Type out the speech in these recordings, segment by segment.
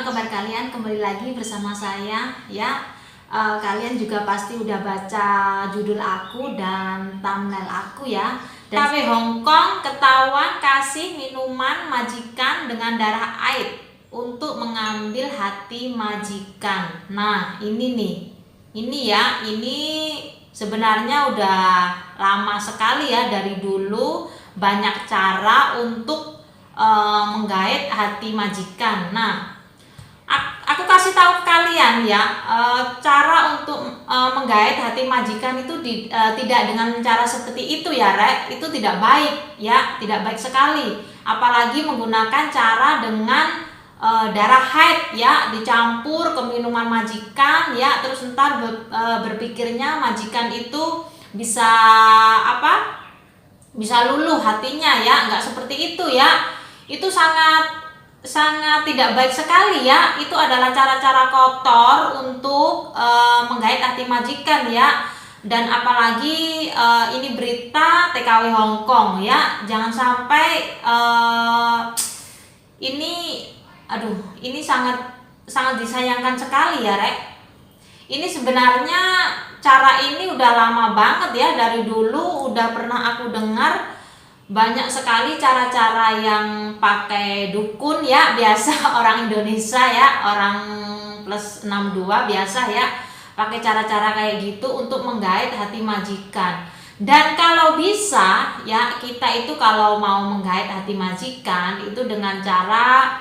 kabar kalian? Kembali lagi bersama saya ya. Kalian juga pasti udah baca judul aku dan thumbnail aku ya. TKW Hongkong ketahuan kasih minuman majikan dengan darah aib untuk mengambil hati majikan. Nah, ini nih. Ini sebenarnya udah lama sekali ya, dari dulu banyak cara untuk menggait hati majikan. Nah, aku kasih tahu ke kalian ya, cara untuk menggait hati majikan itu tidak dengan cara seperti itu ya, Rek. Itu tidak baik ya, tidak baik sekali. Apalagi menggunakan cara dengan darah haid ya, dicampur ke minuman majikan ya, terus ntar berpikirnya majikan itu bisa bisa luluh hatinya ya. Nggak seperti itu ya. Itu sangat tidak baik sekali ya. Itu adalah cara-cara kotor untuk menggait hati majikan ya. Dan apalagi ini berita TKW Hongkong ya. Jangan sampai ini sangat disayangkan sekali ya, Rek. Ini sebenarnya cara ini udah lama banget ya, dari dulu udah pernah aku dengar. Banyak sekali cara-cara yang pakai dukun ya, biasa orang Indonesia ya, orang plus 62 biasa ya, pakai cara-cara kayak gitu untuk menggait hati majikan. Dan kalau bisa ya, kita itu kalau mau menggait hati majikan itu dengan cara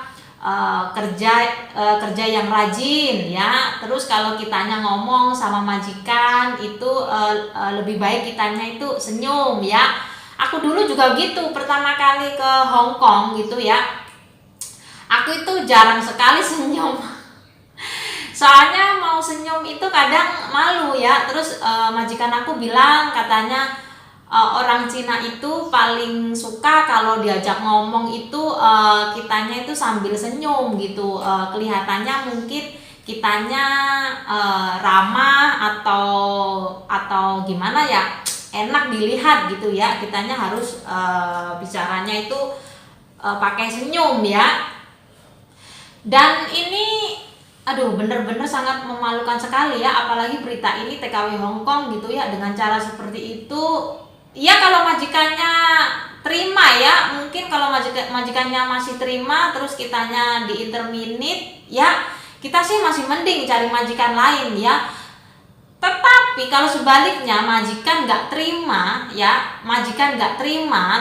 kerja yang rajin ya. Terus kalau kitanya ngomong sama majikan itu lebih baik kitanya itu senyum ya. Aku dulu juga gitu, pertama kali ke Hong Kong gitu ya, aku itu jarang sekali senyum. Soalnya mau senyum itu kadang malu ya. Terus majikan aku bilang, katanya orang Cina itu paling suka kalau diajak ngomong itu kitanya itu sambil senyum gitu. Kelihatannya mungkin kitanya ramah atau gimana ya, enak dilihat gitu ya. Kitanya harus bicaranya itu pakai senyum ya. Dan ini bener-bener sangat memalukan sekali ya. Apalagi berita ini TKW Hongkong gitu ya, dengan cara seperti itu ya. Kalau majikannya terima ya, mungkin kalau majikannya masih terima, terus kitanya di interminate ya, kita sih masih mending cari majikan lain ya. Tetapi kalau sebaliknya majikan nggak terima ya,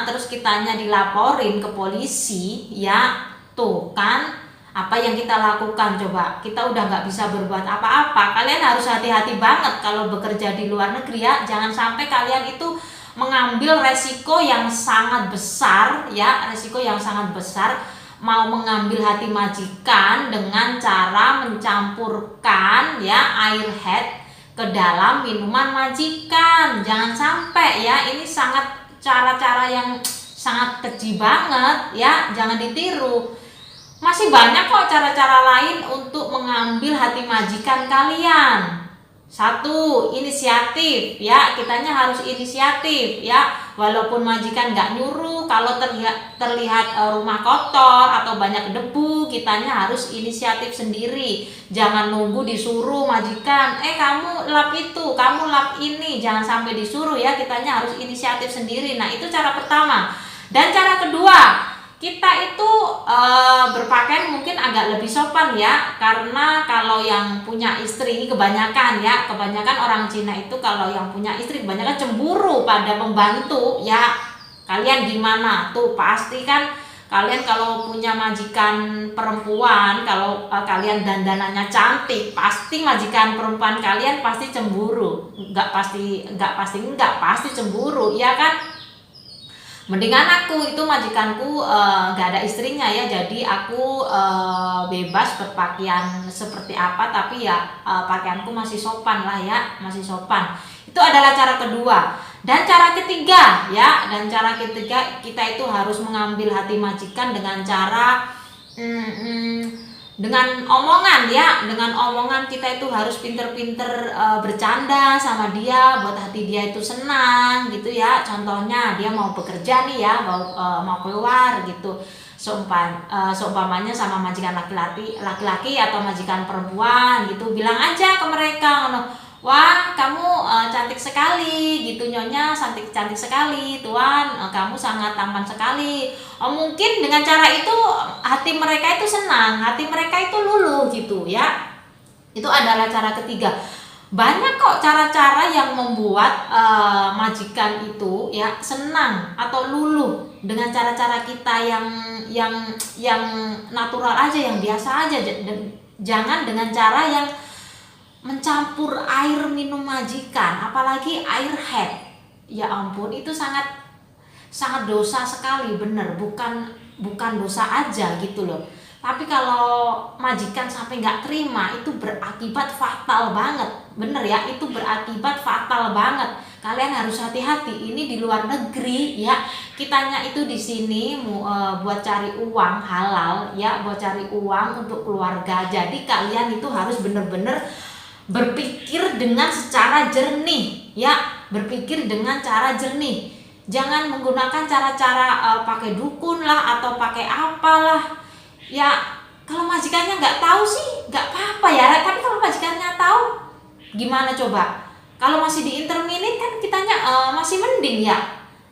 terus kitanya dilaporin ke polisi ya, tuh kan apa yang kita lakukan coba? Kita udah nggak bisa berbuat apa-apa. Kalian harus hati-hati banget kalau bekerja di luar negeri ya. Jangan sampai kalian itu mengambil resiko yang sangat besar ya, mau mengambil hati majikan dengan cara mencampurkan ya air haid ke dalam minuman majikan. Jangan sampai ya, ini sangat cara-cara yang sangat keji banget ya, jangan ditiru. Masih banyak kok cara-cara lain untuk mengambil hati majikan kalian. Satu, inisiatif ya, kitanya harus inisiatif ya. Walaupun majikan nggak nyuruh, kalau terlihat rumah kotor atau banyak debu, kitanya harus inisiatif sendiri. Jangan nunggu disuruh majikan, kamu lap itu, kamu lap ini. Jangan sampai disuruh ya, kitanya harus inisiatif sendiri. Nah, itu cara pertama. Dan cara kedua, kita itu berpakaian mungkin agak lebih sopan ya. Karena kalau yang punya istri, ini kebanyakan orang Cina itu kalau yang punya istri kebanyakan cemburu pada pembantu ya. Kalian gimana tuh? Pasti kan kalian kalau punya majikan perempuan, kalau kalian dandanannya cantik, pasti majikan perempuan kalian pasti cemburu. Pasti cemburu ya kan. Mendingan aku itu majikanku gak ada istrinya ya, jadi aku bebas berpakaian seperti apa, tapi ya pakaianku masih sopan lah ya, masih sopan. Itu adalah cara kedua. Dan cara ketiga kita itu harus mengambil hati majikan dengan cara dengan omongan ya. Dengan omongan kita itu harus pinter-pinter bercanda sama dia, buat hati dia itu senang gitu ya. Contohnya dia mau bekerja nih ya, mau keluar gitu, seumpamanya sama majikan laki-laki atau majikan perempuan gitu, bilang aja ke mereka, wah kamu cantik sekali gitu, nyonya cantik sekali, tuan kamu sangat tampan sekali. Mungkin dengan cara itu hati mereka itu senang, hati mereka itu luluh gitu ya. Itu adalah cara ketiga. Banyak kok cara-cara yang membuat majikan itu ya senang atau luluh dengan cara-cara kita yang natural aja, yang biasa aja. Jangan dengan cara yang mencampur air minum majikan, apalagi air head. Ya ampun, itu sangat dosa sekali, bener. Bukan dosa aja gitu loh. Tapi kalau majikan sampai nggak terima, itu berakibat fatal banget, bener ya, itu berakibat fatal banget. Kalian harus hati-hati. Ini di luar negeri ya, kitanya itu di sini buat cari uang halal ya, buat cari uang untuk keluarga. Jadi kalian itu harus bener-bener berpikir dengan secara jernih ya, berpikir dengan cara jernih. Jangan menggunakan cara-cara pakai dukun lah atau pakai apalah ya. Kalau majikannya nggak tahu sih nggak apa-apa ya, tapi kalau majikannya tahu gimana coba? Kalau masih di interminate kan kitanya masih mending ya.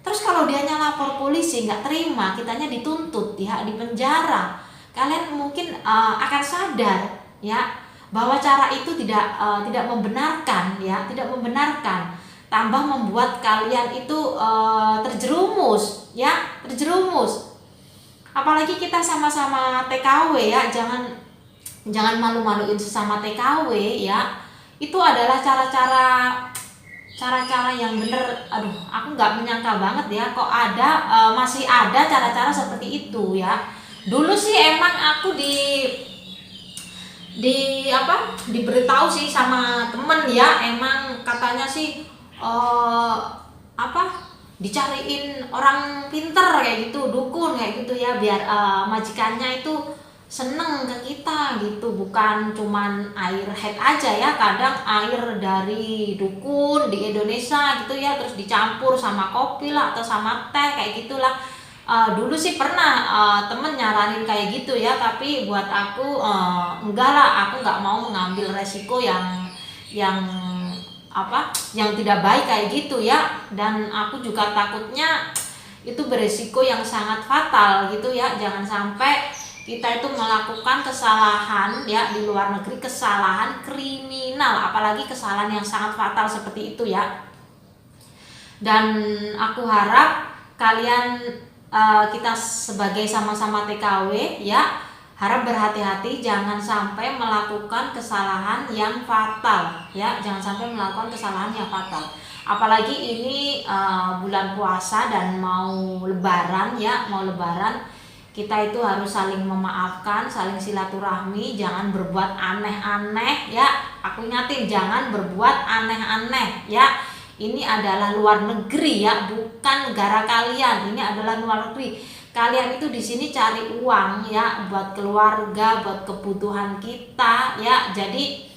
Terus kalau dianya lapor polisi nggak terima, kitanya dituntut ya, di penjara. Kalian mungkin akan sadar ya bahwa cara itu tidak membenarkan ya, tidak membenarkan. Tambah membuat kalian itu terjerumus ya, terjerumus. Apalagi kita sama-sama TKW ya, jangan malu-maluin sesama TKW ya. Itu adalah cara-cara yang bener. Aduh, aku nggak menyangka banget ya kok masih ada cara-cara seperti itu ya. Dulu sih emang aku diberitahu sih sama temen ya, emang katanya sih dicariin orang pinter kayak gitu, dukun kayak gitu ya, biar majikannya itu seneng ke kita gitu. Bukan cuman air head aja ya, kadang air dari dukun di Indonesia gitu ya, terus dicampur sama kopi lah atau sama teh kayak gitulah. Dulu sih pernah temen nyaranin kayak gitu ya, tapi buat aku enggak lah, aku nggak mau mengambil resiko yang tidak baik kayak gitu ya. Dan aku juga takutnya itu beresiko yang sangat fatal gitu ya. Jangan sampai kita itu melakukan kesalahan ya di luar negeri, kesalahan kriminal, apalagi kesalahan yang sangat fatal seperti itu ya. Dan aku harap kalian kita sebagai sama-sama TKW ya, harap berhati-hati, jangan sampai melakukan kesalahan yang fatal ya, jangan sampai melakukan kesalahan yang fatal. Apalagi ini bulan puasa dan mau lebaran ya, mau lebaran, kita itu harus saling memaafkan, saling silaturahmi, jangan berbuat aneh-aneh ya. Aku ingatin, jangan berbuat aneh-aneh ya. Ini adalah luar negeri ya, bukan negara kalian. Ini adalah luar negeri. Kalian itu di sini cari uang ya, buat keluarga, buat kebutuhan kita ya. Jadi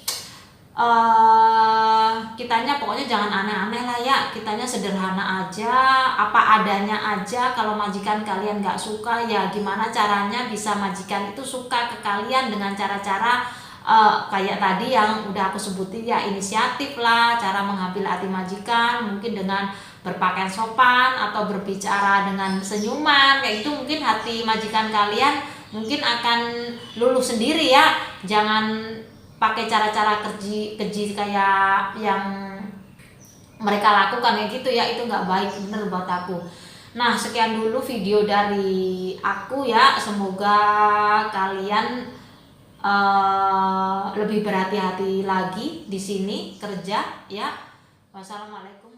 kitanya pokoknya jangan aneh-aneh lah ya. Kitanya sederhana aja, apa adanya aja. Kalau majikan kalian nggak suka ya, gimana caranya bisa majikan itu suka ke kalian dengan cara-cara kayak tadi yang udah aku sebutin ya, inisiatif lah, cara mengambil hati majikan, mungkin dengan berpakaian sopan atau berbicara dengan senyuman kayak gitu, mungkin hati majikan kalian mungkin akan luluh sendiri ya. Jangan pakai cara-cara keji kayak yang mereka lakukan kayak gitu ya, itu nggak baik bener buat aku. Nah, sekian dulu video dari aku ya, semoga kalian lebih berhati-hati lagi di sini kerja ya. Wassalamualaikum.